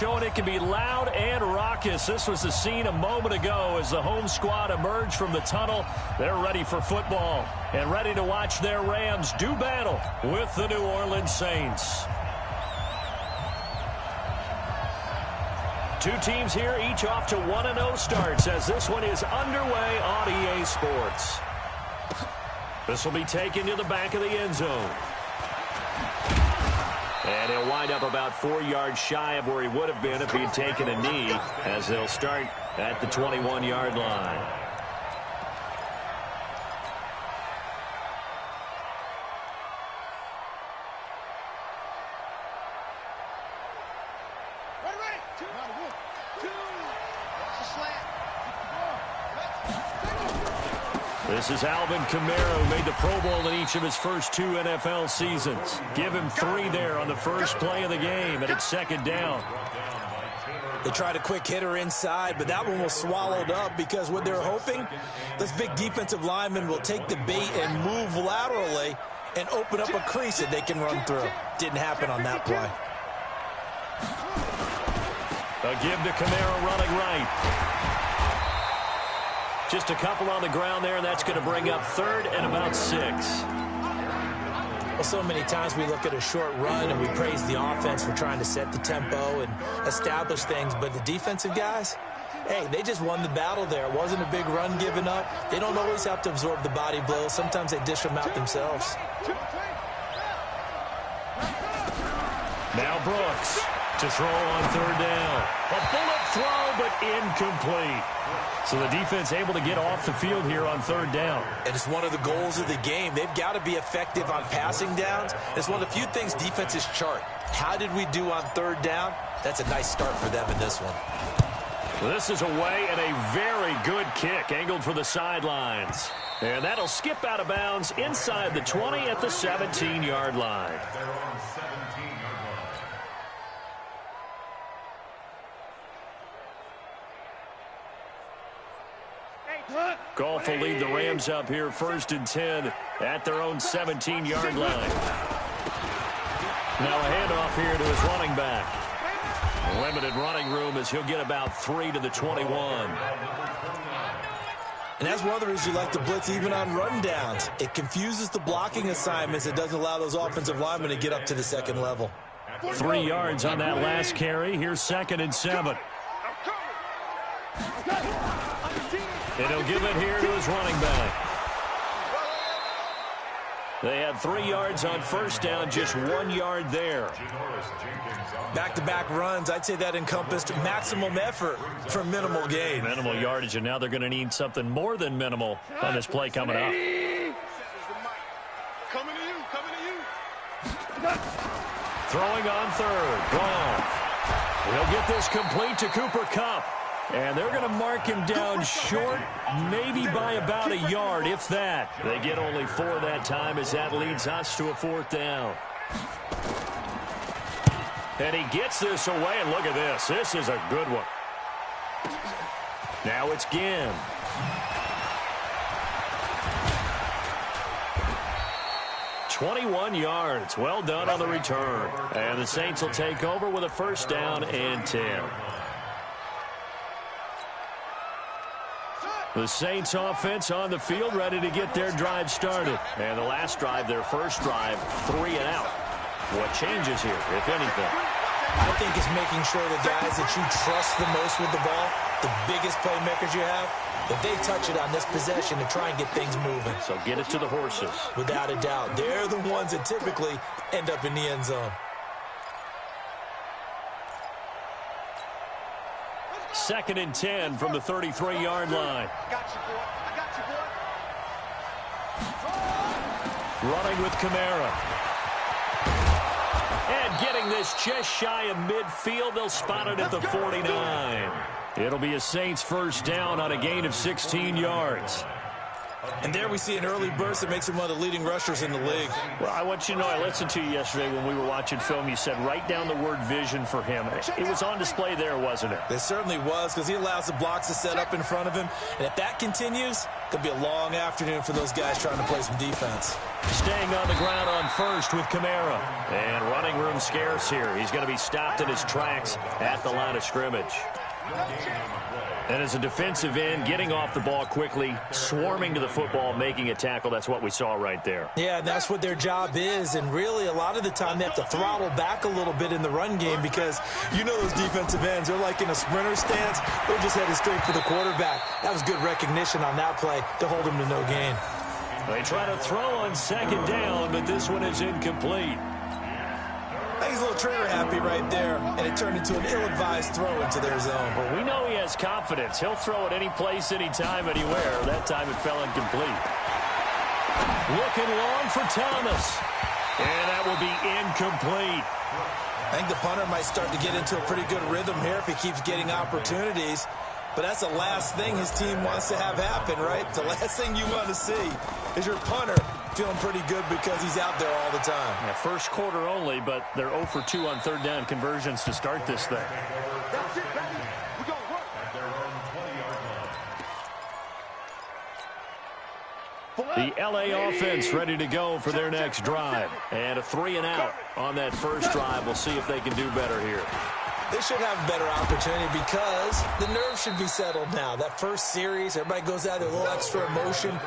Showing it can be loud and raucous. This was the scene a moment ago as the home squad emerged from the tunnel. They're ready for football and ready to watch their Rams do battle with the New Orleans Saints. Two teams here, each off to 1-0 starts as this one is underway on EA Sports. This will be taken to the back of the end zone. And he'll wind up about 4 yards shy of where he would have been if he'd taken a knee, as they'll start at the 21-yard line. This is Alvin Kamara, who made the Pro Bowl in each of his first 2 NFL seasons. Give him 3 there on the first play of the game, and it's second down. They tried a quick hitter inside, but that one was swallowed up because what they're hoping, this big defensive lineman will take the bait and move laterally and open up a crease that they can run through. Didn't happen on that play. A give to Kamara running right. Just a couple on the ground there, and that's going to bring up 3rd and about 6. Well, so many times we look at a short run and we praise the offense for trying to set the tempo and establish things, but the defensive guys, hey, they just won the battle there. It wasn't a big run given up. They don't always have to absorb the body blows. Sometimes they dish them out themselves. Now Brooks to throw on 3rd down. A bullet throw, but incomplete. So the defense able to get off the field here on 3rd down. And it's one of the goals of the game. They've got to be effective on passing downs. It's one of the few things defenses chart. How did we do on 3rd down? That's a nice start for them in this one. Well, this is away and a very good kick angled for the sidelines. And that'll skip out of bounds inside the 20 at the 17-yard line. Goff will lead the Rams up here 1st and 10 at their own 17-yard line. Now a handoff here to his running back. Limited running room as he'll get about 3 to the 21. And that's one of the reasons you like to blitz even on run downs. It confuses the blocking assignments. It doesn't allow those offensive linemen to get up to the 2nd level. 3 yards on that last carry. Here's 2nd and 7. And he'll give it here to his running back. They had 3 yards on 1st down, just 1 yard there. Back-to-back runs, I'd say that encompassed maximum effort for minimal gain. Minimal yardage, and now they're going to need something more than minimal on this play coming up. Coming to you. Throwing on 3rd. Goff. He'll get this complete to Cooper Kupp. And they're going to mark him down short, maybe by about a yard, if that. They get only 4 that time as that leads us to a 4th down. And he gets this away, and look at this. This is a good one. Now it's Ginn. "21 yards. Well done on the return. And the Saints will take over with a 1st down and 10. The Saints offense on the field, ready to get their drive started. And the last drive, their first drive, 3 and out. What changes here, if anything? I think it's making sure the guys that you trust the most with the ball, the biggest playmakers you have, that they touch it on this possession to try and get things moving. So get it to the horses. Without a doubt. They're the ones that typically end up in the end zone. 2nd and 10 from the 33-yard line. I got you, boy. Running with Kamara. And getting this just shy of midfield. They'll spot it at the 49. It'll be a Saints 1st down on a gain of 16 yards. And there we see an early burst that makes him one of the leading rushers in the league. Well, I want you to know, I listened to you yesterday when we were watching film. You said write down the word vision for him. It was on display there, wasn't it? It certainly was, because he allows the blocks to set up in front of him. And if that continues, it could be a long afternoon for those guys trying to play some defense. Staying on the ground on first with Kamara. And running room scarce here. He's going to be stopped in his tracks at the line of scrimmage. And as a defensive end, getting off the ball quickly, swarming to the football, making a tackle, that's what we saw right there. Yeah, that's what their job is, and really a lot of the time they have to throttle back a little bit in the run game because you know those defensive ends, they're like in a sprinter stance, they're just headed straight for the quarterback. That was good recognition on that play to hold him to no gain. They try to throw on second down, but this one is incomplete. He's a little trigger happy right there, and it turned into an ill-advised throw into their zone. Well, we know he has confidence. He'll throw it any place, anytime, anywhere. That time it fell incomplete. Looking long for Thomas. And that will be incomplete. I think the punter might start to get into a pretty good rhythm here if he keeps getting opportunities. But that's the last thing his team wants to have happen, right? The last thing you want to see is your punter feeling pretty good because he's out there all the time. Yeah, first quarter only, but they're 0 for 2 on third down conversions to start this thing. That's it, baby. We're going to work. The LA offense ready to go for their next drive. And a 3-and-out on that first drive. We'll see if they can do better here. They should have a better opportunity because the nerves should be settled now. That first series, everybody goes out there a little extra emotion.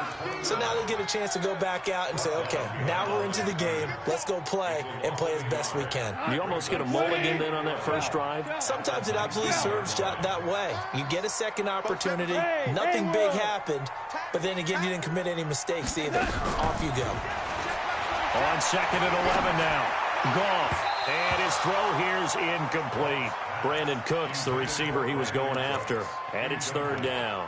So now they get a chance to go back out and say, okay, now we're into the game. Let's go play and play as best we can. You almost get a mulligan then on that first drive? Sometimes it absolutely serves that way. You get a second opportunity. Nothing big happened. But then again, you didn't commit any mistakes either. Off you go. On second and 11 now. Goff. And his throw here's incomplete. Brandon Cooks, the receiver he was going after. And it's third down.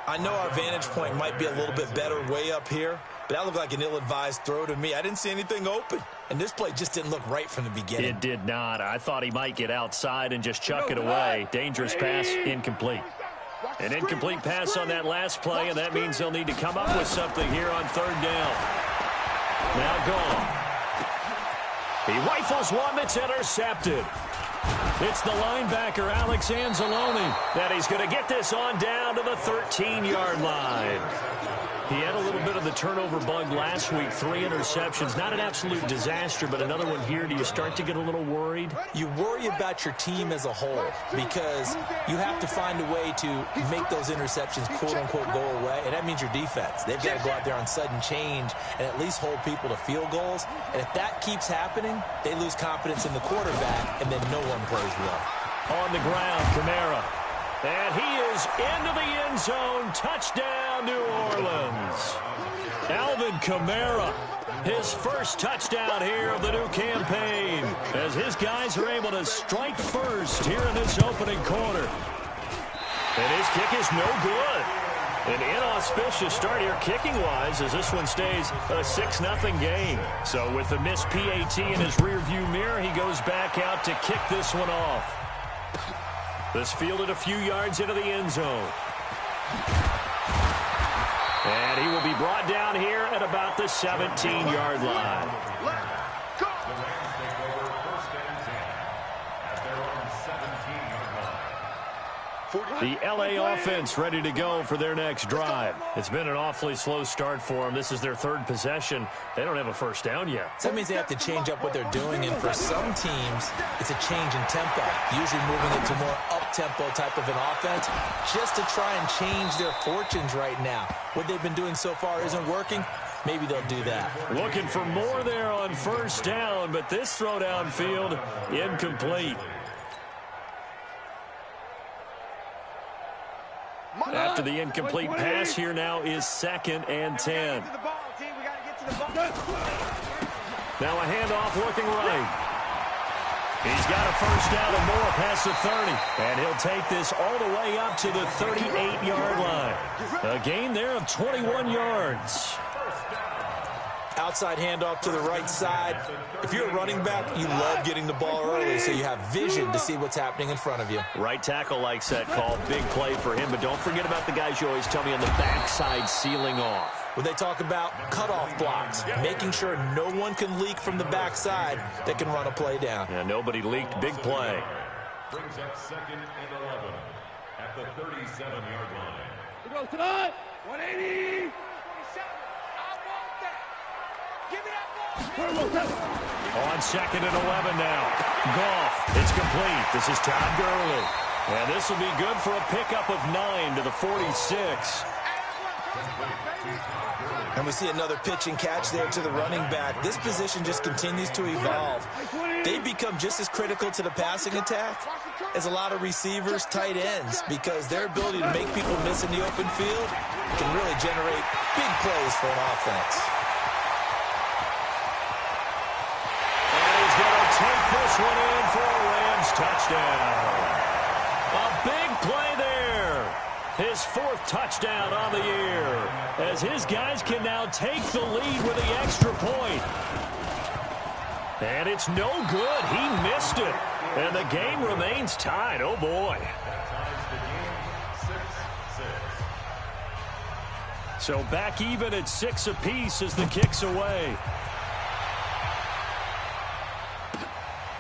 I know our vantage point might be a little bit better way up here, but that looked like an ill-advised throw to me. I didn't see anything open, and this play just didn't look right from the beginning. It did not. I thought he might get outside and just chuck it away. Dangerous pass, incomplete. An incomplete pass on that last play, and that means they'll need to come up with something here on third down. Now Goff. He rifles one that's intercepted. It's the linebacker, Alex Anzalone, that he's going to get this on down to the 13-yard line. He had a little bit of the turnover bug last week, 3 interceptions. Not an absolute disaster, but another one here. Do you start to get a little worried? You worry about your team as a whole because you have to find a way to make those interceptions, quote-unquote, go away, and that means your defense. They've got to go out there on sudden change and at least hold people to field goals. And if that keeps happening, they lose confidence in the quarterback, and then no one plays well. On the ground, Kamara. And he is into the end zone. Touchdown, New Orleans. Alvin Kamara, his first touchdown here of the new campaign, as his guys are able to strike first here in this opening quarter. And his kick is no good. An inauspicious start here kicking-wise as this one stays a 6-0 game. So with the missed PAT in his rearview mirror, he goes back out to kick this one off. This fielded a few yards into the end zone. And he will be brought down here at about the 17-yard line. The LA offense ready to go for their next drive. It's been an awfully slow start for them. This is their third possession. They don't have a first down yet. So that means they have to change up what they're doing, and for some teams, it's a change in tempo, usually moving it to more up-tempo type of an offense, just to try and change their fortunes right now. What they've been doing so far isn't working. Maybe they'll do that. Looking for more there on first down, but this throw downfield, incomplete. After the incomplete pass, here now is 2nd and 10. Now a handoff looking right. He's got a first down and more past the 30. And he'll take this all the way up to the 38-yard line. A gain there of 21 yards. Outside handoff to the right side. If you're a running back, you love getting the ball early so you have vision to see what's happening in front of you. Right tackle likes that call. Big play for him, but don't forget about the guys you always tell me on the backside sealing off. When they talk about cutoff blocks, making sure no one can leak from the backside that can run a play down. Yeah, nobody leaked. Big play. Brings up 2nd and 11 at the 37-yard line. We go tonight. 180. 27. I want that. Give me that ball. On 2nd and 11 now. Goff. It's complete. This is Todd Gurley. And this will be good for a pickup of 9 to the 46. And we see another pitch and catch there to the running back. This position just continues to evolve. They become just as critical to the passing attack as a lot of receivers, tight ends, because their ability to make people miss in the open field can really generate big plays for an offense. And he's going to take this one in for a Rams touchdown. A big play there. His 4th touchdown on the year, as his guys can now take the lead with the extra point. And it's no good. He missed it. And the game remains tied. Oh, boy. So back even at 6 apiece as the kick's away.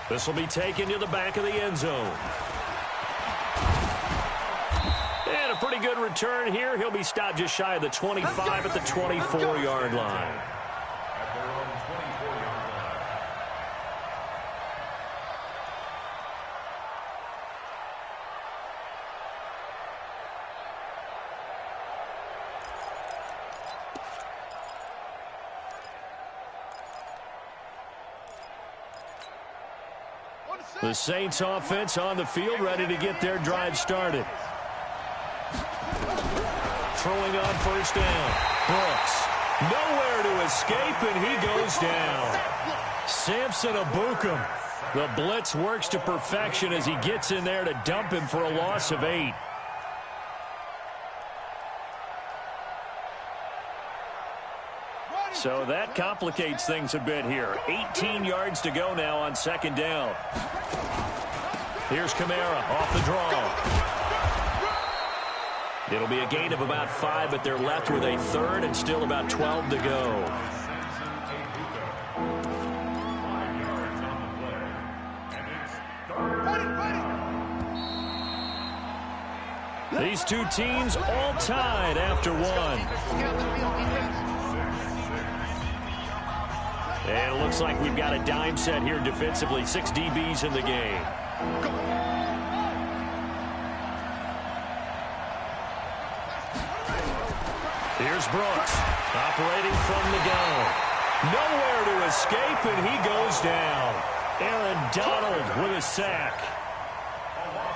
This will be taken to the back of the end zone. And a pretty good return here. He'll be stopped just shy of the 25 at the 24-yard line. The Saints offense on the field, ready to get their drive started. Throwing on 1st down. Brooks. Nowhere to escape, and he goes down. Samson Abukum. The blitz works to perfection as he gets in there to dump him for a loss of 8. So that complicates things a bit here. 18 yards to go now on 2nd down. Here's Kamara off the draw. It'll be a gain of about 5, but they're left with a 3rd and still about 12 to go. These two teams all tied after 1. And it looks like we've got a dime set here defensively. 6 DBs in the game. Here's Brooks, operating from the gun. Nowhere to escape, and he goes down. Aaron Donald with a sack.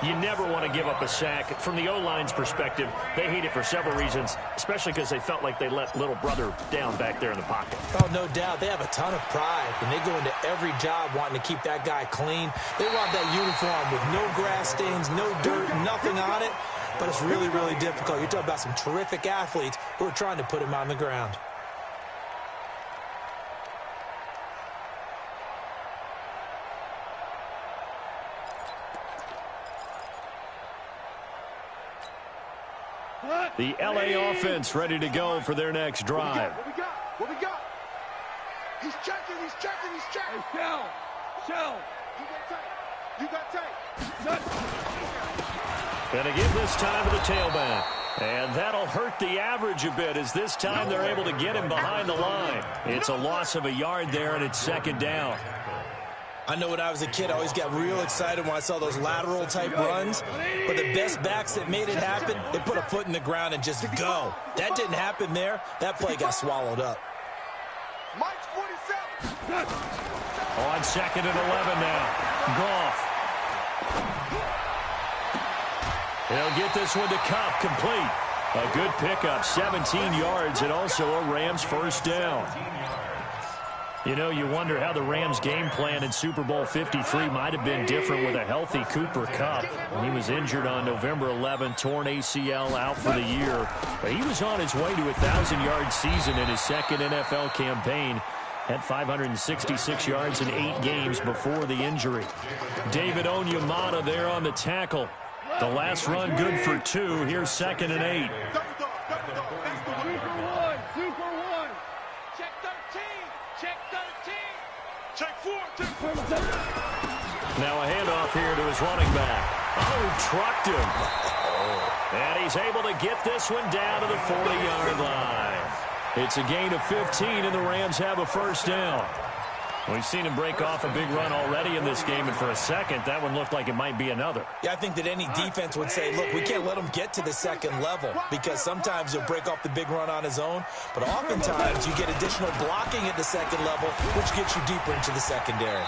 You never want to give up a sack. From the O-line's perspective, they hate it for several reasons, especially because they felt like they let little brother down back there in the pocket. Oh, no doubt. They have a ton of pride, and they go into every job wanting to keep that guy clean. They want that uniform with no grass stains, no dirt, nothing on it. But it's really, really difficult. You're talking about some terrific athletes who are trying to put him on the ground. The LA offense ready to go for their next drive. What we got? What we got? He's checking. He's checking. He's checking. Hey, Shell. You got tape. Gonna give this time to the tailback. And that'll hurt the average a bit, as this time they're able to get him behind the line. It's a loss of a yard there, and it's 2nd down. I know when I was a kid, I always got real excited when I saw those lateral-type runs. But the best backs that made it happen, they put a foot in the ground and just go. That didn't happen there. That play got swallowed up. Mike's 47. On 2nd and 11 now. Goff. He'll get this one to Cup, complete. A good pickup, 17 yards, and also a Rams 1st down. You know, you wonder how the Rams' game plan in Super Bowl 53 might have been different with a healthy Cooper Kupp. He was injured on November 11, torn ACL, out for the year. But he was on his way to a 1,000-yard season in his second NFL campaign. Had 566 yards in 8 games before the injury. David Onyemata there on the tackle. The last run good for 2. Here's 2nd and 8. Now a handoff here to his running back. Oh, trucked him. And he's able to get this one down to the 40-yard line. It's a gain of 15, and the Rams have a first down. We've seen him break off a big run already in this game, and for a second, that one looked like it might be another. Yeah, I think that any defense would say, look, we can't let him get to the second level, because sometimes he'll break off the big run on his own, but oftentimes you get additional blocking at the second level, which gets you deeper into the secondary.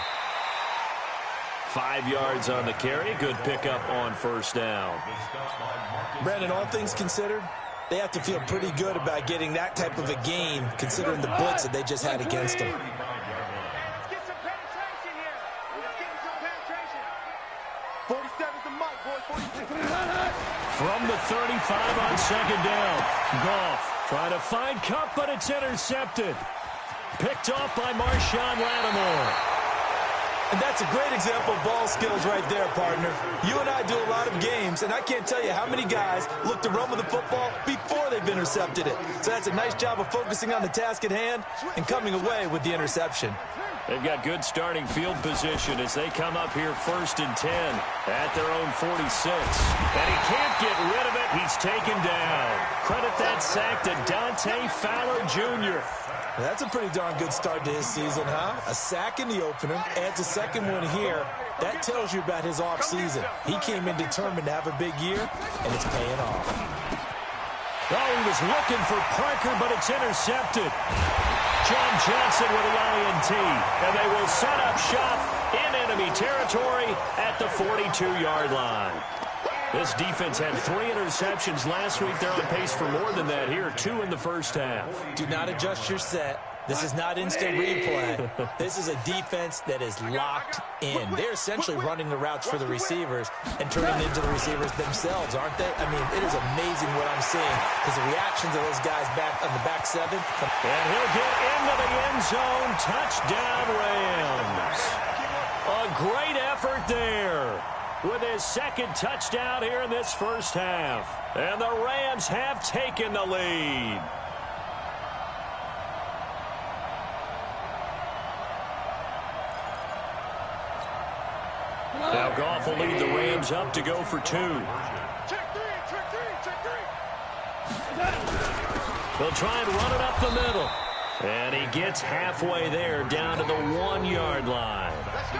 5 yards on the carry. Good pickup on first down. Brandon, all things considered, they have to feel pretty good about getting that type of a gain, considering the blitz that they just had against them. From the 35 on second down. Goff trying to find Kupp, but it's intercepted. Picked off by Marshawn Lattimore. And that's a great example of ball skills right there, partner. You and I do a lot of games, and I can't tell you how many guys look to run with the football before they've intercepted it. So that's a nice job of focusing on the task at hand and coming away with the interception. They've got good starting field position as they come up here 1st and 10 at their own 46. And he can't get rid of it. He's taken down. Credit that sack to Dante Fowler Jr. That's a pretty darn good start to his season, huh? A sack in the opener, adds a second one here. That tells you about his offseason. He came in determined to have a big year, and it's paying off. Oh, he was looking for Parker, but it's intercepted. John Johnson with the INT, and they will set up shop in enemy territory at the 42-yard line. This defense had 3 interceptions last week. They're on pace for more than that here, 2 in the first half. Do not adjust your set. This is not instant replay. This is a defense that is locked in. They're essentially running the routes for the receivers and turning into the receivers themselves, aren't they? I mean, it is amazing what I'm seeing because the reactions of those guys back on the back 7. And he'll get into the end zone. Touchdown, Rams. A great effort there with his second touchdown here in this first half. And the Rams have taken the lead. Now Goff will lead the Rams up to go for 2. Check three. They'll try and run it up the middle. And he gets halfway there, down to the 1-yard line. Let's go,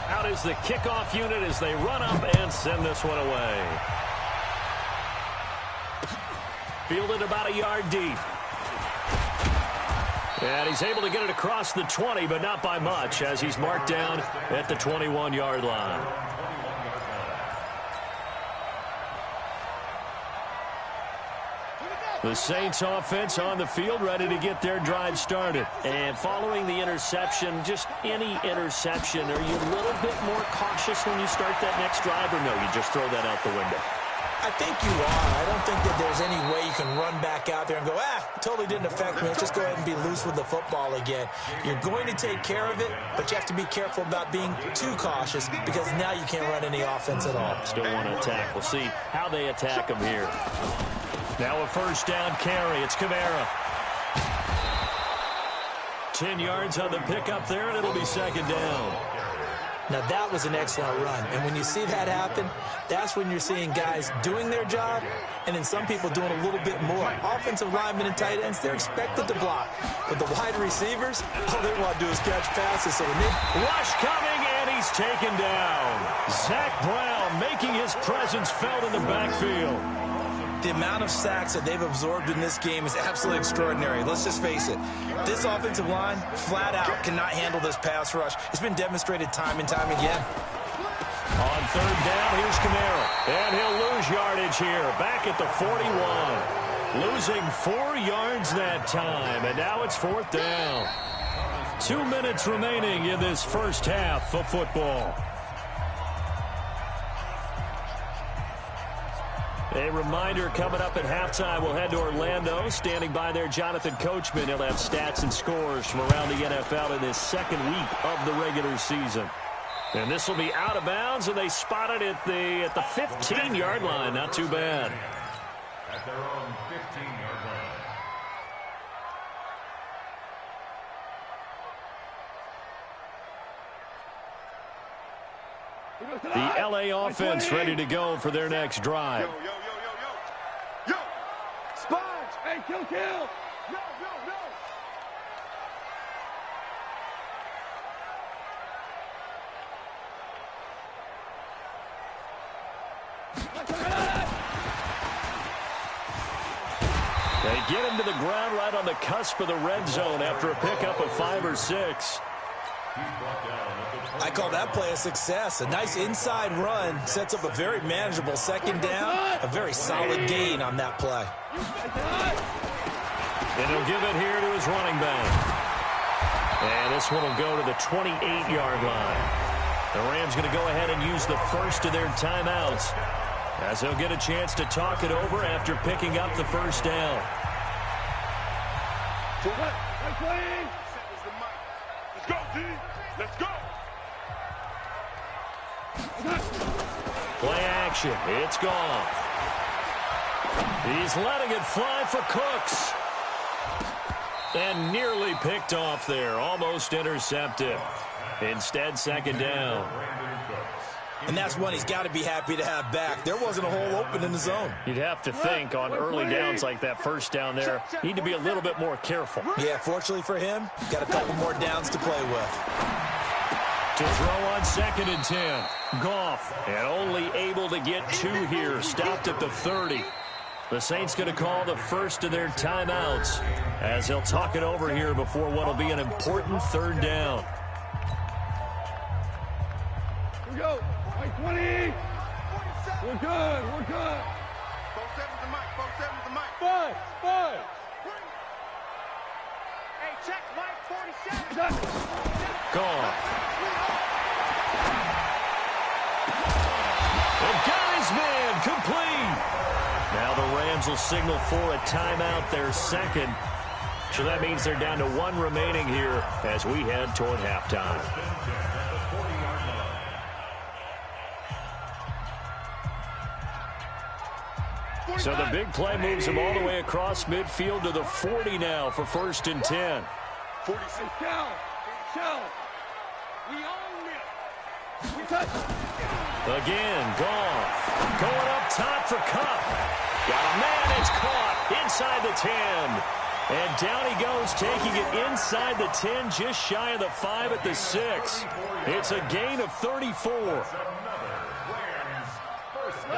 Out is the kickoff unit as they run up and send this one away. Fielded about a yard deep. And he's able to get it across the 20, but not by much, as he's marked down at the 21-yard line. The Saints offense on the field, ready to get their drive started. And following the interception, just any interception, are you a little bit more cautious when you start that next drive, or no, you just throw that out the window? I think you are. I don't think that there's any way you can run back out there and go, totally didn't affect me. Let's just go ahead and be loose with the football again. You're going to take care of it, but you have to be careful about being too cautious because now you can't run any offense at all. Still want to attack. We'll see how they attack him here. Now a first down carry. It's Kamara. 10 yards on the pickup there, and it'll be second down. Now, that was an excellent run. And when you see that happen, that's when you're seeing guys doing their job and then some people doing a little bit more. Offensive linemen and tight ends, they're expected to block. But the wide receivers, all they want to do is catch passes. So when they rush coming, and he's taken down. Zach Brown making his presence felt in the backfield. The amount of sacks that they've absorbed in this game is absolutely extraordinary. Let's just face it. This offensive line, flat out, cannot handle this pass rush. It's been demonstrated time and time again. On third down, here's Kamara. And he'll lose yardage here, back at the 41. Losing 4 yards that time, and now it's 4th down. 2 minutes remaining in this first half of football. A reminder, coming up at halftime, we'll head to Orlando. Standing by there, Jonathan Coachman. He'll have stats and scores from around the NFL in this second week of the regular season. And this will be out of bounds, and they spot it at the 15-yard line. Not too bad. At their own 15-yard line. The LA offense ready to go for their next drive. Yo. Sponge. Hey, kill. No. They get him to the ground right on the cusp of the red zone after a pickup of 5 or 6. I call that play a success. A nice inside run sets up a very manageable second down, a very solid gain on that play. And he'll give it here to his running back. And this one will go to the 28-yard line. The Rams going to go ahead and use the first of their timeouts, as they'll get a chance to talk it over after picking up the first down. Let's go, D. Let's go. Play action. It's gone. He's letting it fly for Cooks. And nearly picked off there. Almost intercepted. Instead, second down. And that's one he's got to be happy to have back. There wasn't a hole open in the zone. You'd have to think on early downs like that first down there, need to be a little bit more careful. Yeah, fortunately for him, got a couple more downs to play with. To throw on 2nd and 10. Goff, and only able to get 2 here. Stopped at the 30. The Saints going to call the first of their timeouts, as they'll talk it over here before what will be an important 3rd down. Here we go. 20. We're good. 4-7 the mic. 5. Hey, check Mike 47. Gone. And got his man complete. Now the Rams will signal for a timeout, their second. So that means they're down to 1 remaining here as we head toward halftime. So the big play moves him all the way across midfield to the 40 now for 1st and 10. 46. Shell. We own it. We touch. Again, Goff. Going up top for Cup. Got a man. It's caught inside the 10. And down he goes, taking it inside the 10, just shy of the 5 at the 6. It's a gain of 34.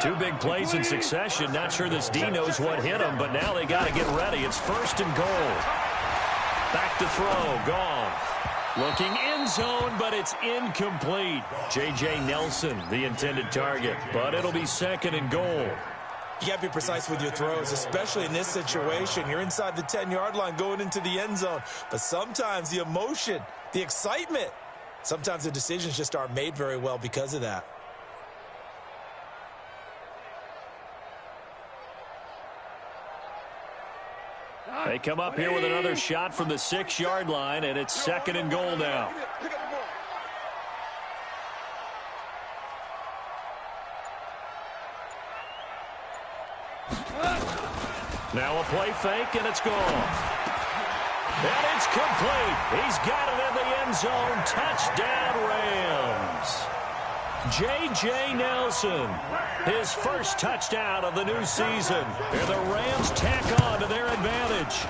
2 big plays in succession. Not sure this D knows what hit him, but now they got to get ready. It's 1st and goal. Back to throw. Goff. Looking end zone, but it's incomplete. J.J. Nelson, the intended target, but it'll be 2nd and goal. You got to be precise with your throws, especially in this situation. You're inside the 10-yard line going into the end zone. But sometimes the emotion, the excitement, sometimes the decisions just aren't made very well because of that. They come up here with another shot from the 6-yard line, and it's 2nd and goal now. Now a play fake, and it's gone. And it's complete. He's got it in the end zone. Touchdown, Rams. J.J. Nelson, his first touchdown of the new season. And the Rams tack on to their advantage.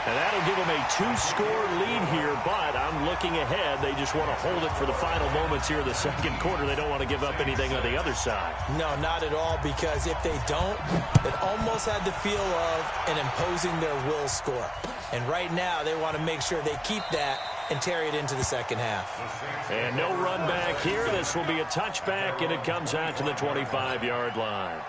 And that'll give them a 2-score lead here, but I'm looking ahead. They just want to hold it for the final moments here in the second quarter. They don't want to give up anything on the other side. No, not at all, because if they don't, it almost had the feel of an imposing their will score. And right now, they want to make sure they keep that and carry it into the second half. And no run back here. This will be a touchback, and it comes out to the 25-yard line.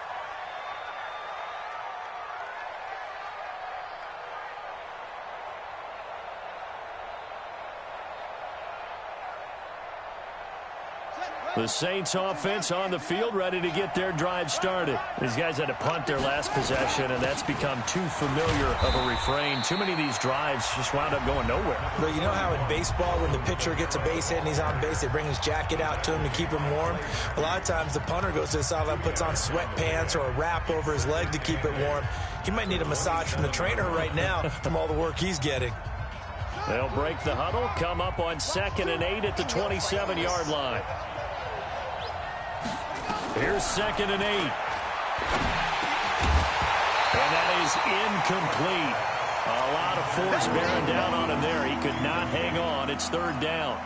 The Saints offense on the field, ready to get their drive started. These guys had to punt their last possession, and that's become too familiar of a refrain. Too many of these drives just wound up going nowhere. But you know how in baseball, when the pitcher gets a base hit and he's on base, they bring his jacket out to him to keep him warm? A lot of times the punter goes to the sideline, puts on sweatpants or a wrap over his leg to keep it warm. He might need a massage from the trainer right now from all the work he's getting. They'll break the huddle, come up on 2nd and 8 at the 27-yard line. Here's 2nd and 8. And that is incomplete. A lot of force bearing down on him there. He could not hang on. It's 3rd down.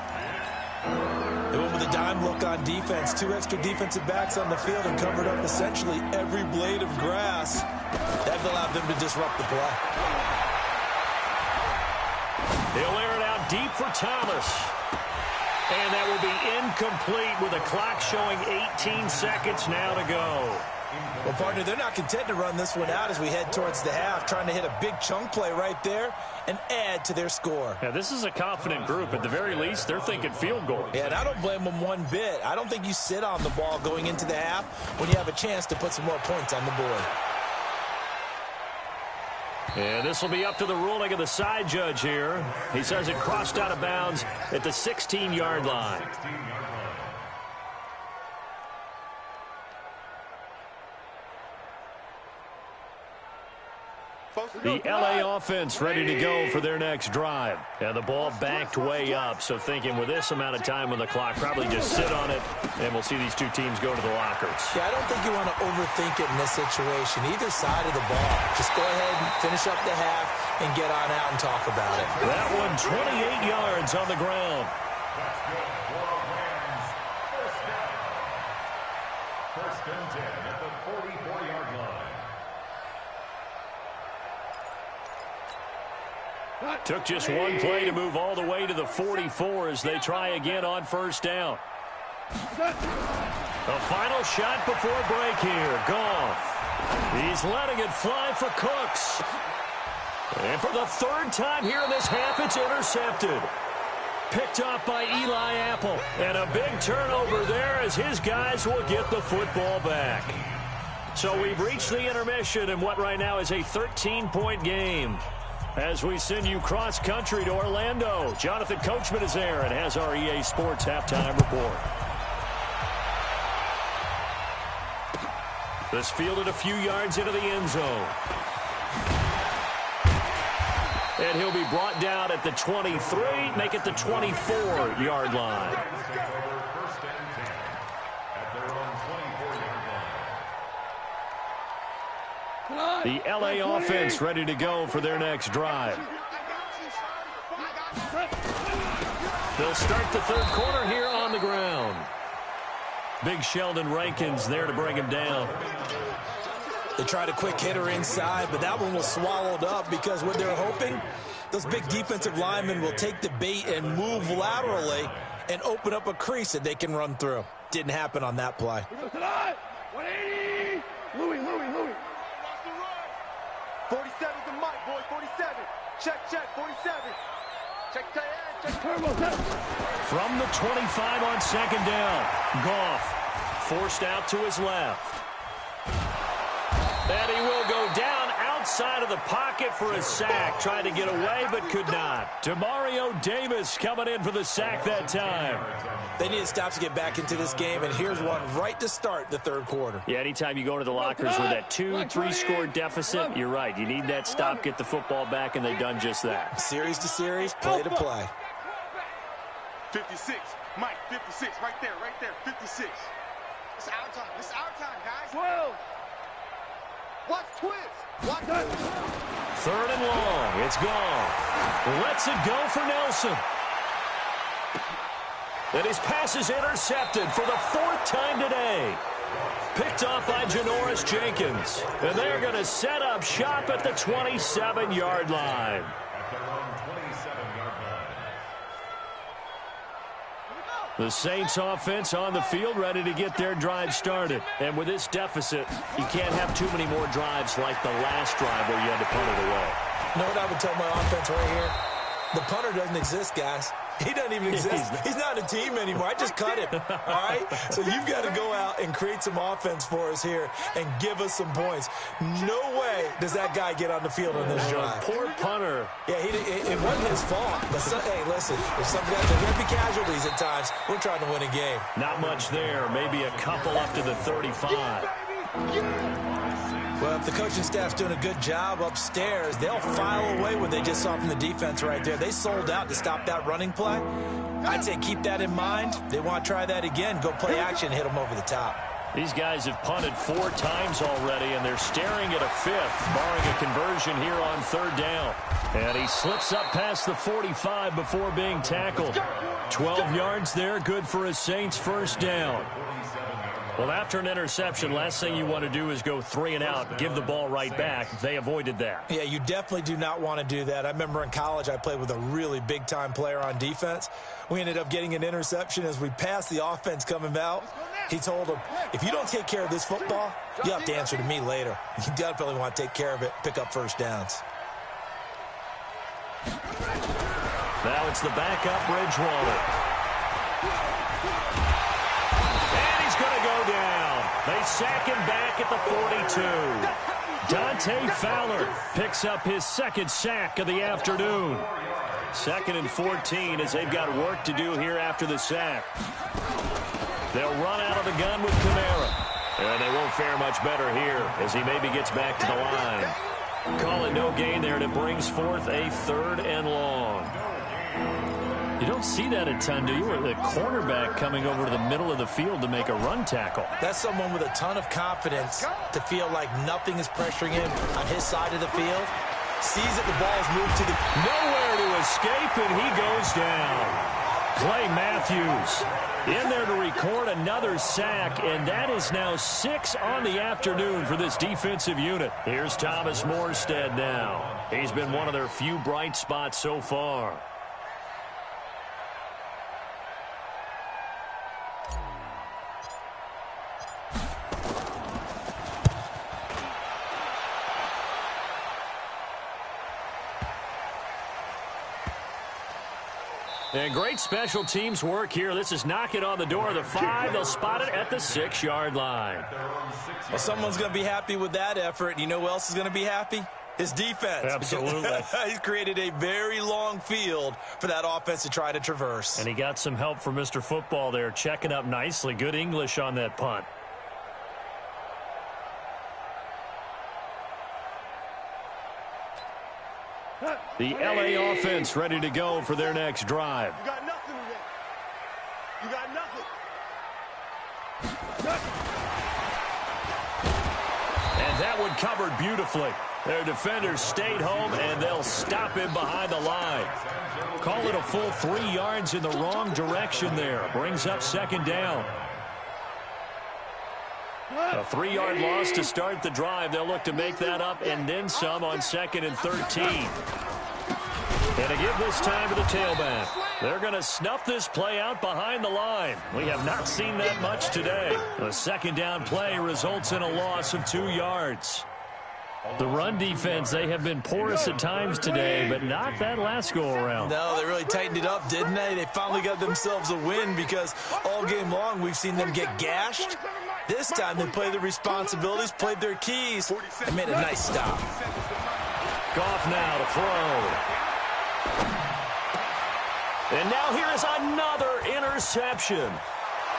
They went with a dime look on defense. 2 extra defensive backs on the field and covered up essentially every blade of grass. That allowed them to disrupt the play. He'll air it out deep for Thomas. And that will be incomplete with a clock showing 18 seconds now to go. Well, partner, they're not content to run this one out as we head towards the half, trying to hit a big chunk play right there and add to their score. Yeah, this is a confident group. At the very least, they're thinking field goal. Yeah, and I don't blame them one bit. I don't think you sit on the ball going into the half when you have a chance to put some more points on the board. And this will be up to the ruling of the side judge here. He says it crossed out of bounds at the 16-yard line. The LA offense ready to go for their next drive. And the ball backed way up, so thinking with this amount of time on the clock, probably just sit on it, and we'll see these two teams go to the lockers. Yeah, I don't think you want to overthink it in this situation, either side of the ball. Just go ahead and finish up the half and get on out and talk about it. That one 28 yards on the ground. That's good for a Rams. First down. 1st and 10 at the 44-yard line. Took just one play to move all the way to the 44 as they try again on 1st down. A final shot before break here. Goff. He's letting it fly for Cooks. And for the 3rd time here in this half, it's intercepted. Picked off by Eli Apple. And a big turnover there as his guys will get the football back. So we've reached the intermission in what right now is a 13-point game. As we send you cross-country to Orlando, Jonathan Coachman is there and has our EA Sports halftime report. This fielded a few yards into the end zone. And he'll be brought down at the 23, make it the 24-yard line. The LA offense ready to go for their next drive. They'll start the 3rd quarter here on the ground. Big Sheldon Rankins there to bring him down. They tried a quick hitter inside, but that one was swallowed up because what they're hoping, those big defensive linemen will take the bait and move laterally and open up a crease that they can run through. Didn't happen on that play. 180. Louis. 47 to Mike, boy, 47. Check, 47. Check, check turbo. From the 25 on 2nd down, Goff forced out to his left. And he will go down outside of the pocket for a sack. Tried to get away, but could not. Demario Davis coming in for the sack that time. They need to stop to get back into this game, and here's one right to start the 3rd quarter. Yeah, anytime you go to the lockers with that 2-3 score deficit, you're right. You need that stop, get the football back, and they've done just that. Series to series, play to play. 56. Mike, 56. Right there. 56. It's our time, guys. 12. Watch twist. Watch that. 3rd and long. It's gone. Lets it go for Nelson. And his pass is intercepted for the 4th time today. Picked off by Janoris Jenkins. And they're going to set up shop at the 27-yard line. The Saints offense on the field ready to get their drive started. And with this deficit, you can't have too many more drives like the last drive where you had to punt it away. You know what I would tell my offense right here? The punter doesn't exist, guys. He doesn't even exist. He's not a team anymore. I just cut him, all right? So you've got to go out and create some offense for us here and give us some points. No way does that guy get on the field on this drive. Poor punter. Yeah, it wasn't his fault. But hey, listen, there's some guys that are going to be casualties at times. We're trying to win a game. Not much there. Maybe a couple up to the 35. Well, if the coaching staff's doing a good job upstairs, they'll file away what they just saw from the defense right there. They sold out to stop that running play. I'd say keep that in mind. They want to try that again. Go play action and hit them over the top. These guys have punted 4 times already, and they're staring at a 5th, barring a conversion here on 3rd down. And he slips up past the 45 before being tackled. 12 yards there, good for a Saints first down. Well, after an interception, last thing you want to do is go 3 and out, give the ball right back. They avoided that. Yeah, you definitely do not want to do that. I remember in college I played with a really big-time player on defense. We ended up getting an interception as we passed the offense coming out. He told him, if you don't take care of this football, you have to answer to me later. You definitely want to take care of it, pick up first downs. Now it's the backup, Bridgewater. And he's going to go down. They sack him back at the 42. Dante Fowler picks up his 2nd sack of the afternoon. 2nd and 14 as they've got work to do here after the sack. They'll run out of the gun with Kamara. And they won't fare much better here as he maybe gets back to the line. Call it no gain there, and it brings forth a 3rd and long. You don't see that a ton, do you? Or the cornerback coming over to the middle of the field to make a run tackle. That's someone with a ton of confidence to feel like nothing is pressuring him on his side of the field. Sees that the ball's moved to the... Nowhere to escape, and he goes down. Clay Matthews in there to record another sack, and that is now 6 on the afternoon for this defensive unit. Here's Thomas Morstead now. He's been one of their few bright spots so far. And great special teams work here. This is knocking on the door of the 5. They'll spot it at the 6-yard line. Well, someone's going to be happy with that effort. You know who else is going to be happy? His defense. Absolutely. He's created a very long field for that offense to try to traverse. And he got some help from Mr. Football there, checking up nicely. Good English on that punt. The LA offense ready to go for their next drive. You got nothing today. You got nothing. And that one covered beautifully. Their defenders stayed home, and they'll stop him behind the line. Call it a full 3 yards in the wrong direction there. Brings up 2nd down. A 3-yard loss to start the drive. They'll look to make that up and then some on 2nd and 13. And to give this time to the tailback. They're going to snuff this play out behind the line. We have not seen that much today. A 2nd down play results in a loss of 2 yards. The run defense, they have been porous at times today, but not that last go-around. No, they really tightened it up, didn't they? They finally got themselves a win because all game long we've seen them get gashed. This time they played their responsibilities, played their keys, and made a nice stop. Goff now to throw. And now here is another interception.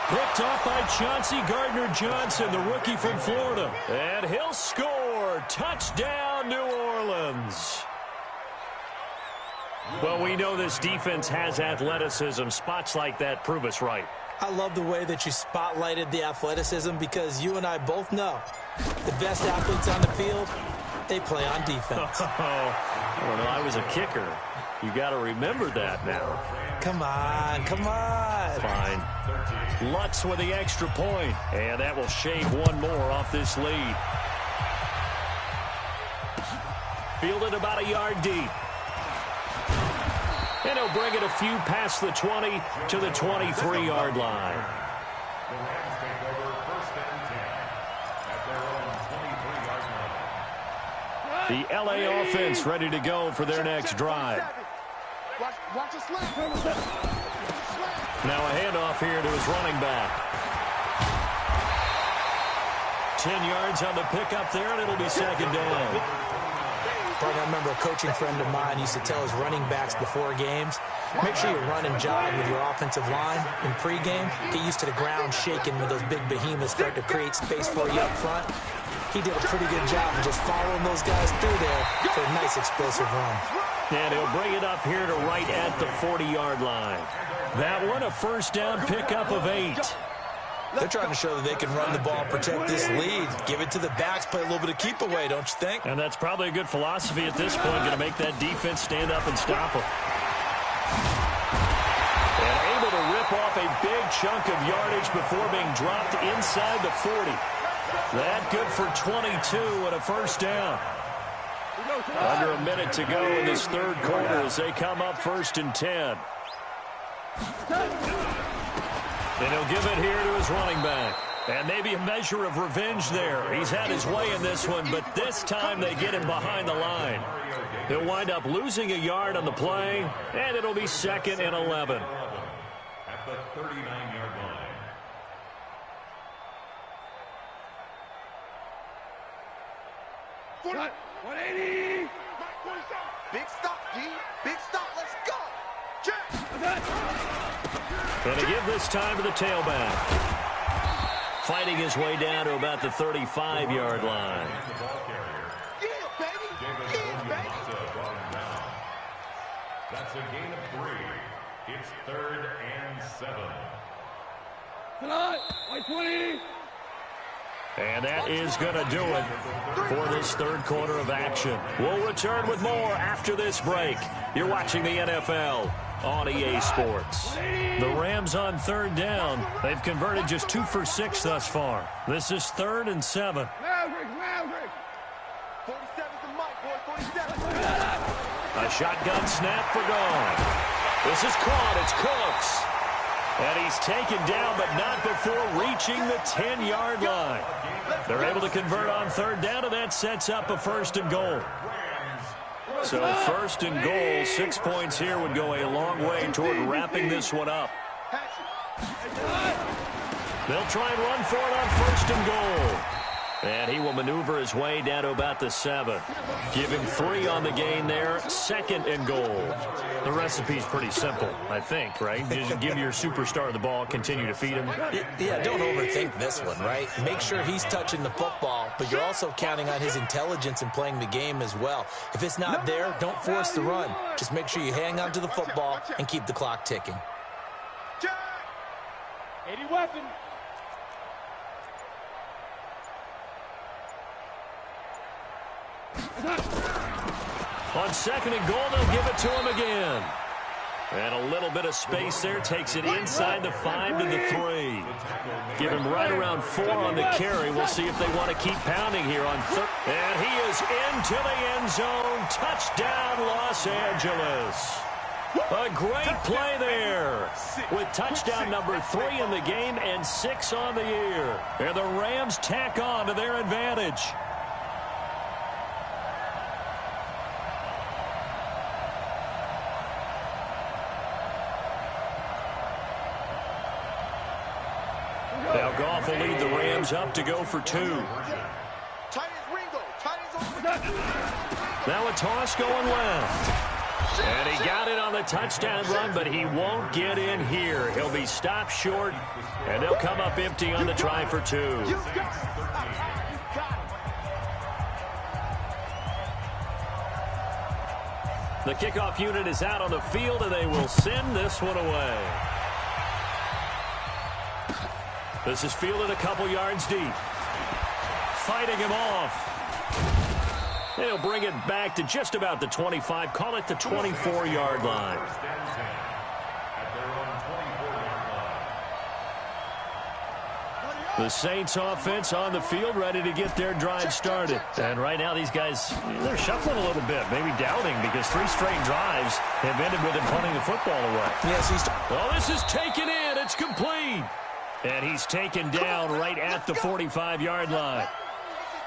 Picked off by Chauncey Gardner-Johnson, the rookie from Florida. And he'll score. Touchdown, New Orleans. Well, we know this defense has athleticism. Spots like that prove us right. I love the way that you spotlighted the athleticism because you and I both know the best athletes on the field, they play on defense. I don't know. I was a kicker. You got to remember that now. Come on, come on. Fine. Lutz with the extra point. And that will shave one more off this lead. Fielded about a yard deep. And he'll bring it a few past the 20 to the 23-yard line. The LA offense ready to go for their next drive. Watch us slip. Now a handoff here to his running back. 10 yards on the pickup there, and it'll be second down. I remember a coaching friend of mine used to tell his running backs before games, make sure you run and jog with your offensive line in pregame. Get used to the ground shaking when those big behemoths start to create space for you up front. He did a pretty good job of just following those guys through there for a nice explosive run. And he'll bring it up here to right at the 40-yard line. That one, a first down pickup of 8. They're trying to show that they can run the ball, protect this lead, give it to the backs, play a little bit of keep away, don't you think? And that's probably a good philosophy at this point, going to make that defense stand up and stop them. And able to rip off a big chunk of yardage before being dropped inside the 40. That good for 22 and a first down. Under a minute to go in this third quarter as they come up 1st and 10. And he'll give it here to his running back. And maybe a measure of revenge there. He's had his way in this one, but this time they get him behind the line. He'll wind up losing a yard on the play, and it'll be 2nd and 11. At the 39-yard line. Cut. 180. Big stop, D. Big stop. Let's go. Check. Going to give this time to the tailback. Fighting his way down to about the 35-yard line. Yeah, baby. Yeah, baby. That's a gain of 3. It's 3rd and 7. Tonight, 120. And that is going to do it for this third quarter of action. We'll return with more after this break. You're watching the NFL on EA Sports. The Rams on 3rd down. They've converted just 2 for 6 thus far. This is 3rd and 7. 47's the mic, boy. 47. A shotgun snap for Gone. This is caught. It's Cooks. And he's taken down, but not before reaching the 10-yard line. They're able to convert on 3rd down, and that sets up a 1st and goal. So 1st and goal, 6 points here would go a long way toward wrapping this one up. They'll try and run for it on 1st and goal. And he will maneuver his way down to about the 7. Give him 3 on the gain there, 2nd and goal. The recipe's pretty simple, I think, right? Just give your superstar the ball, continue to feed him. Yeah, don't overthink this one, right? Make sure he's touching the football, but you're also counting on his intelligence in playing the game as well. If it's not there, don't force the run. Just make sure you hang on to the football and keep the clock ticking. 80 weapon. On 2nd and goal, they'll give it to him again. And a little bit of space there takes it inside the 5 to the 3. Give him right around 4 on the carry. We'll see if they want to keep pounding here on 3rd. And he is into the end zone. Touchdown, Los Angeles. A great play there with touchdown number 3 in the game and 6 on the year. And the Rams tack on to their advantage. Now Goff will lead the Rams up to go for 2. Now a toss going left. And he got it on the touchdown run, but he won't get in here. He'll be stopped short, and they'll come up empty on the try for 2. The kickoff unit is out on the field, and they will send this one away. This is fielded a couple yards deep. Fighting him off. And he'll bring it back to just about the 25. Call it the 24-yard line. The Saints offense on the field, ready to get their drive started. And right now these guys, they're shuffling a little bit, maybe doubting, because 3 straight drives have ended with him punting the football away. Yes, well, this is taken in. It's complete. And he's taken down right at the 45-yard line.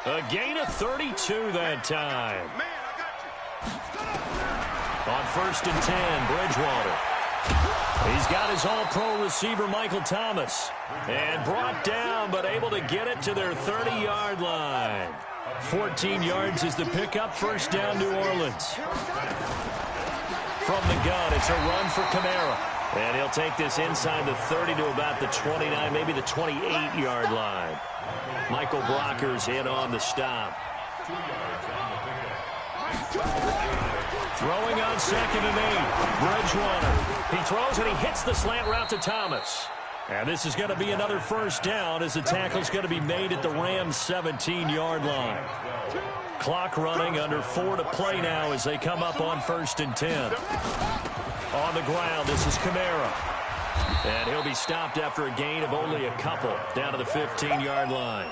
A gain of 32 that time. On 1st and 10, Bridgewater He's got his all-pro receiver, Michael Thomas. And brought down, but able to get it to their 30-yard line. 14 yards is the pickup. First down, New Orleans. From the gun, it's a run for Kamara. And he'll take this inside the 30 to about the 29, maybe the 28-yard line. Michael Brocker's in on the stop. Throwing on 2nd and 8. Bridgewater. He throws and he hits the slant route to Thomas. And this is going to be another first down as the tackle's going to be made at the Rams' 17-yard line. Clock running, under 4 to play now as they come up on 1st and 10. On the ground, this is Kamara. And he'll be stopped after a gain of only a couple, down to the 15-yard line.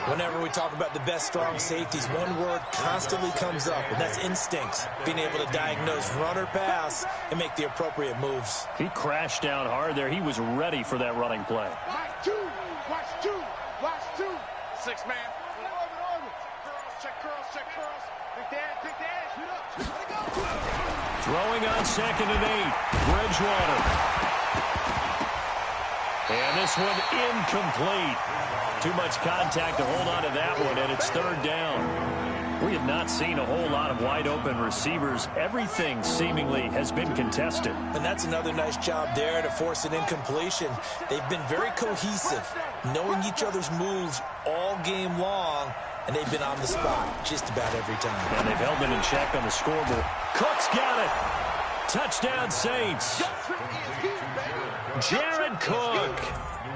Whenever we talk about the best strong safeties, one word constantly comes up, and that's instincts. Being able to diagnose run or pass and make the appropriate moves. He crashed down hard there. He was ready for that running play. Watch two. Watch two. 6 man. Check curls. Big dash. Shoot up. Let it go. Throwing on 2nd and 8. Bridgewater. And this one incomplete. Too much contact to hold on to that one, and it's 3rd down. We have not seen a whole lot of wide-open receivers. Everything seemingly has been contested. And that's another nice job there to force an incompletion. They've been very cohesive, knowing each other's moves all game long, and they've been on the spot just about every time. And they've held them in check on the scoreboard. Cook's got it. Touchdown, Saints. Jared Cook.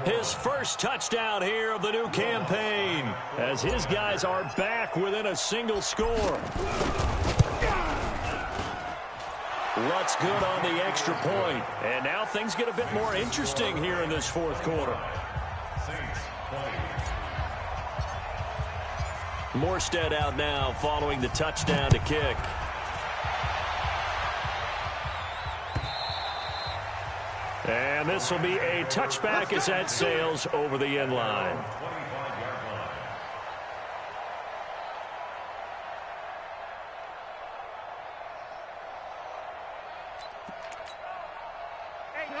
His first touchdown here of the new campaign as his guys are back within a single score. What's good on the extra point. And now things get a bit more interesting here in this 4th quarter. Morstead out now following the touchdown to kick. And this will be a touchback as that sails over the end line.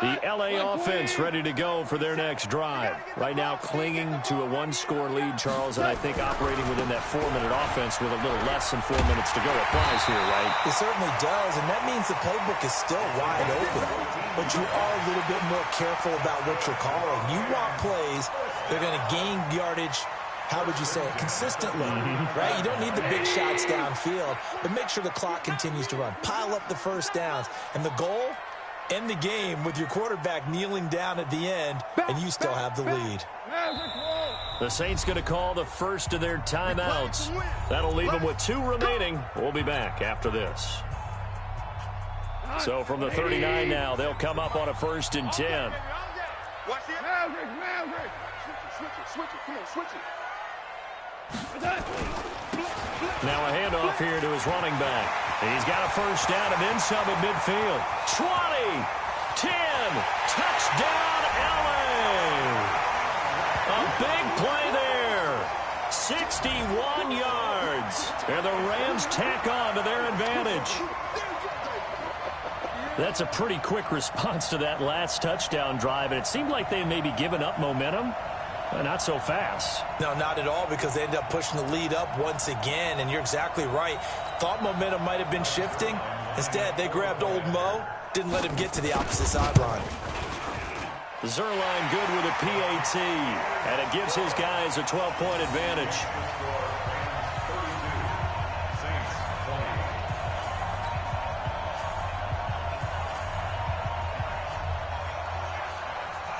The LA offense ready to go for their next drive. Right now clinging to a 1-score lead, Charles, and I think operating within that 4-minute offense with a little less than 4 minutes to go applies here, right? It certainly does, and that means the playbook is still wide open. But you are a little bit more careful about what you're calling. You want plays that are going to gain yardage, how would you say it, consistently, right? You don't need the big shots downfield, but make sure the clock continues to run. Pile up the first downs. And the goal? End the game with your quarterback kneeling down at the end, and you still have the lead. The Saints going to call the first of their timeouts. That'll leave them with 2 remaining. We'll be back after this. So from the 39 now, they'll come up on a 1st and 10. Watch it. Switch it. Come on, switch it. Now a handoff here to his running back. He's got a first down and then some at midfield. 20, 10, touchdown LA. A big play there. 61 yards. And the Rams tack on to their advantage. That's a pretty quick response to that last touchdown drive, and it seemed like they may be giving up momentum. Not so fast. No, not at all, because they end up pushing the lead up once again, and you're exactly right. Thought momentum might have been shifting. Instead, they grabbed old Mo, didn't let him get to the opposite sideline. Zerline good with a PAT, and it gives his guys a 12-point advantage.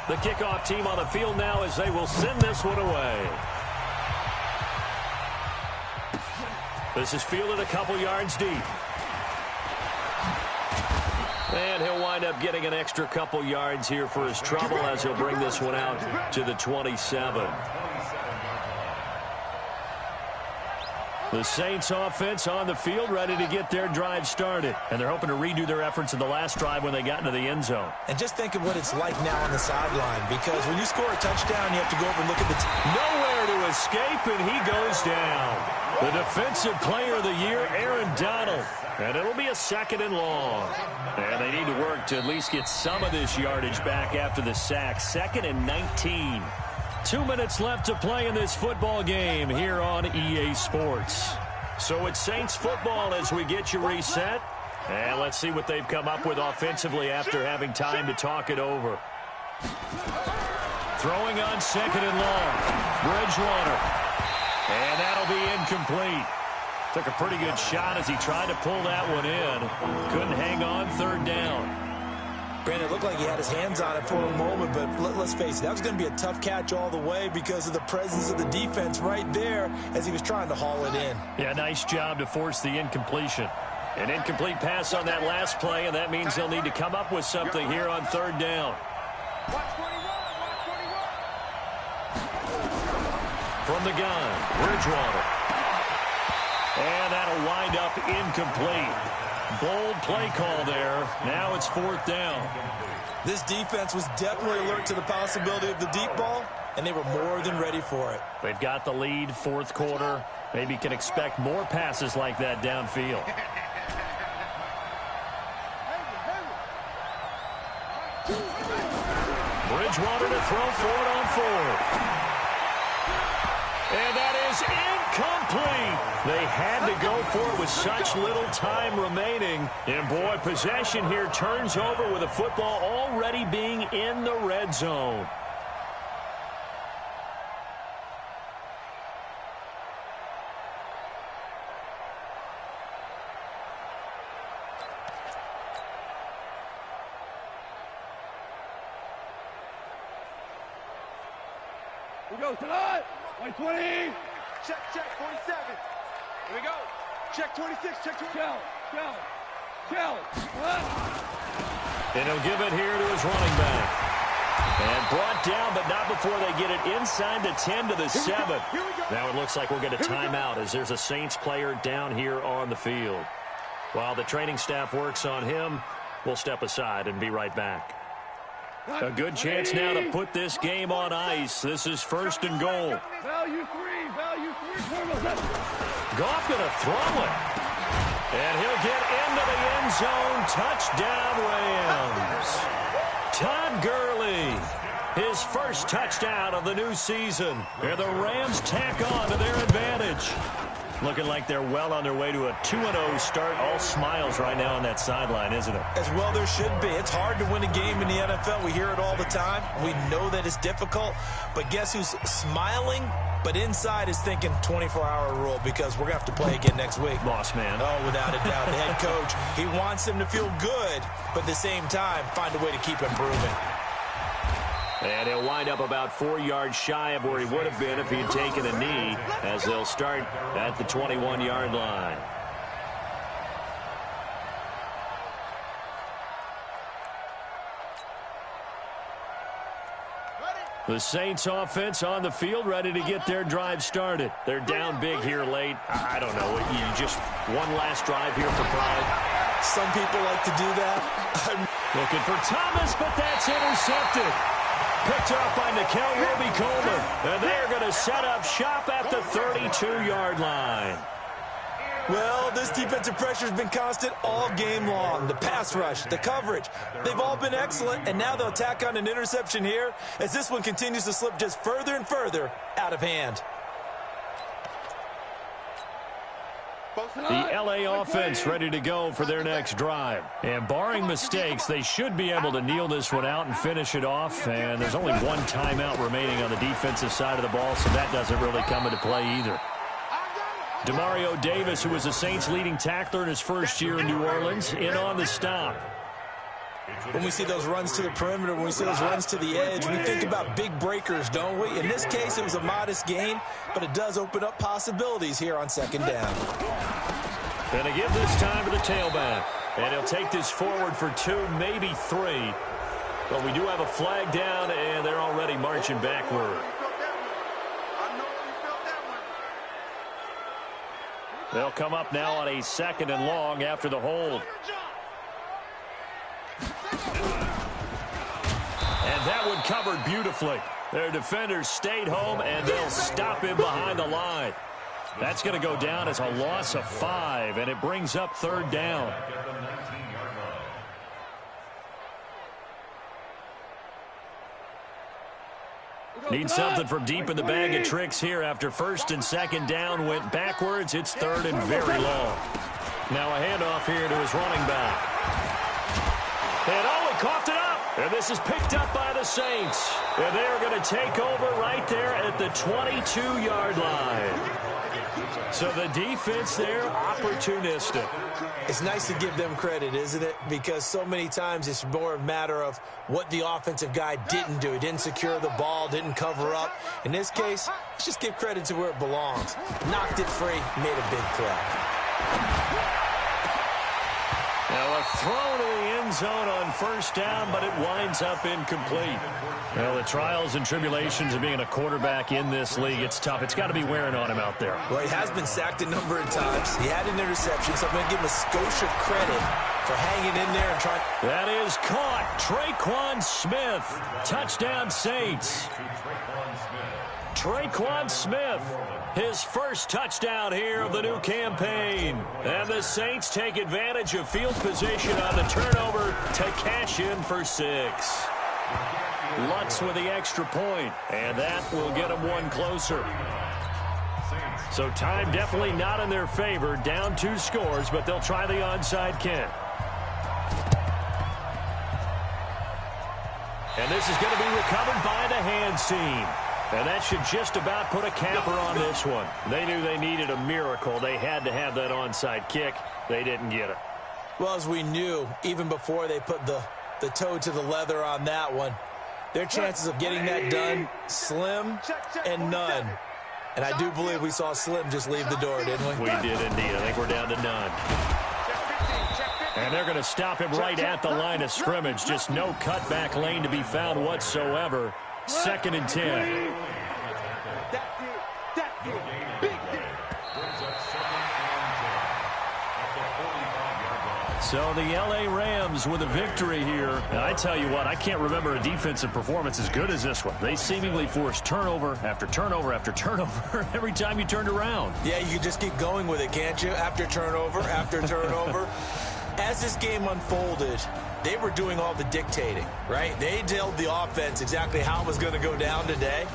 The kickoff team on the field now as they will send this one away. This is fielded a couple yards deep. And he'll wind up getting an extra couple yards here for his trouble as he'll bring this one out to the 27. The Saints offense on the field, ready to get their drive started. And they're hoping to redo their efforts in the last drive when they got into the end zone. And just think of what it's like now on the sideline, because when you score a touchdown, you have to go over and look at the nowhere to escape, and he goes down. The defensive player of the year, Aaron Donald. And it'll be a 2nd and long. And they need to work to at least get some of this yardage back after the sack. 2nd and 19. 2 minutes left to play in this football game here on EA Sports. So it's Saints football as we get you reset. And let's see what they've come up with offensively after having time to talk it over. Throwing on 2nd and long. Bridgewater. And that'll be incomplete. Took a pretty good shot as he tried to pull that one in. Couldn't hang on 3rd down. Brandon, it looked like he had his hands on it for a moment, but let's face it, that was going to be a tough catch all the way because of the presence of the defense right there as he was trying to haul it in. Yeah, nice job to force the incompletion. An incomplete pass on that last play, and that means they'll need to come up with something here on 3rd down. From the gun, Bridgewater. And that'll wind up incomplete. Bold play call there. Now it's 4th down. This defense was definitely alert to the possibility of the deep ball, and they were more than ready for it. They've got the lead, 4th quarter. Maybe can expect more passes like that downfield. Bridgewater to throw for it on 4th. And that is incomplete. They had to go for it with such little time remaining. And, boy, possession here turns over with the football already being in the red zone. We go tonight. 20. Check, 47. Here we go. Check 26, check 26. Shell. And he'll give it here to his running back. And brought down, but not before they get it inside the 10 to the 7. Now it looks like we'll get a timeout as there's a Saints player down here on the field. While the training staff works on him, we'll step aside and be right back. A good chance now to put this game on ice. This is 1st and goal. Value 3. Goff going to throw it. And he'll get into the end zone. Touchdown, Rams. Todd Gurley, his first touchdown of the new season. And the Rams tack on to their advantage. Looking like they're well on their way to a 2-0 start. All smiles right now on that sideline, isn't it? As well there should be. It's hard to win a game in the NFL. We hear it all the time. We know that it's difficult. But guess who's smiling? But inside is thinking 24-hour rule because we're going to have to play again next week. Boss man. Oh, without a doubt. The head coach, he wants him to feel good, but at the same time, find a way to keep improving. And he'll wind up about 4 yards shy of where he would have been if he had taken a knee, as they'll start at the 21-yard line. The Saints offense on the field, ready to get their drive started. They're down big here late. I don't know. You just one last drive here for pride. Some people like to do that. Looking for Thomas, but that's intercepted. Picked up by Nickel Roby-Coleman. And they're going to set up shop at the 32-yard line. Well, this defensive pressure has been constant all game long. The pass rush, the coverage, they've all been excellent, and now they'll tack on an interception here as this one continues to slip just further and further out of hand. The LA offense ready to go for their next drive. And barring mistakes, they should be able to kneel this one out and finish it off. And there's only one timeout remaining on the defensive side of the ball, so that doesn't really come into play either. Demario Davis, who was the Saints' leading tackler in his first year in New Orleans, in on the stop. When we see those runs to the perimeter, when we see those runs to the edge, we think about big breakers, don't we? In this case, it was a modest gain, but it does open up possibilities here on 2nd down. And they give this time to the tailback. And he'll take this forward for 2, maybe 3. But we do have a flag down, and they're already marching backward. They'll come up now on a 2nd and long after the hold. And that one covered beautifully. Their defenders stayed home, and they'll stop him behind the line. That's going to go down as a loss of 5, and it brings up 3rd down. Need something from deep in the bag of tricks here after 1st and 2nd down went backwards. It's 3rd and very long. Now a handoff here to his running back. And oh, he coughed it up. And this is picked up by the Saints. And they're going to take over right there at the 22-yard line. So the defense there, opportunistic. It's nice to give them credit, isn't it? Because so many times it's more a matter of what the offensive guy didn't do. He didn't secure the ball, didn't cover up. In this case, let's just give credit to where it belongs. Knocked it free, made a big play. Now a throw to the end zone on 1st down, but it winds up incomplete. Well, the trials and tribulations of being a quarterback in this league, it's tough. It's got to be wearing on him out there. Well, he has been sacked a number of times. He had an interception, so I'm going to give him a skosh of credit for hanging in there and trying. That is caught. Traquan Smith. Touchdown, Saints. Traquan Smith. His first touchdown here of the new campaign. And the Saints take advantage of field position on the turnover to cash in for 6. Lutz with the extra point, and that will get them one closer. So time definitely not in their favor. Down 2 scores, but they'll try the onside kick. And this is going to be recovered by the hands team. And that should just about put a capper on this one. They knew they needed a miracle. They had to have that onside kick. They didn't get it. Well, as we knew, even before they put the toe to the leather on that one, their chances of getting that done, slim and none. And I do believe we saw Slim just leave the door, didn't we? We did indeed. I think we're down to none. And they're going to stop him right at the line of scrimmage. Just no cutback lane to be found whatsoever. 2nd and 10. So the L.A. Rams with a victory here. And I tell you what, I can't remember a defensive performance as good as this one. They seemingly forced turnover after turnover after turnover every time you turned around. Yeah, you can just keep going with it, can't you? After turnover, after turnover. As this game unfolded, they were doing all the dictating, right? They told the offense exactly how it was going to go down today.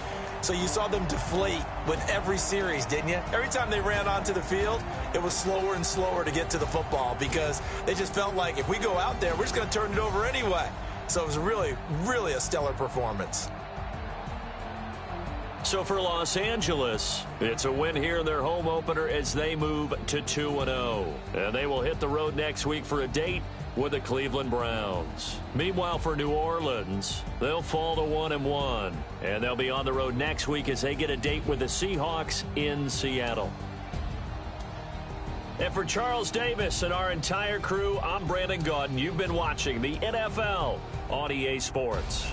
So you saw them deflate with every series, didn't you? Every time they ran onto the field, it was slower and slower to get to the football because they just felt like if we go out there, we're just going to turn it over anyway. So it was really, really a stellar performance. So for Los Angeles, it's a win here in their home opener as they move to 2-0. And they will hit the road next week for a date with the Cleveland Browns. Meanwhile, for New Orleans, they'll fall to 1-1. And they'll be on the road next week as they get a date with the Seahawks in Seattle. And for Charles Davis and our entire crew, I'm Brandon Gaudin. You've been watching the NFL on EA Sports.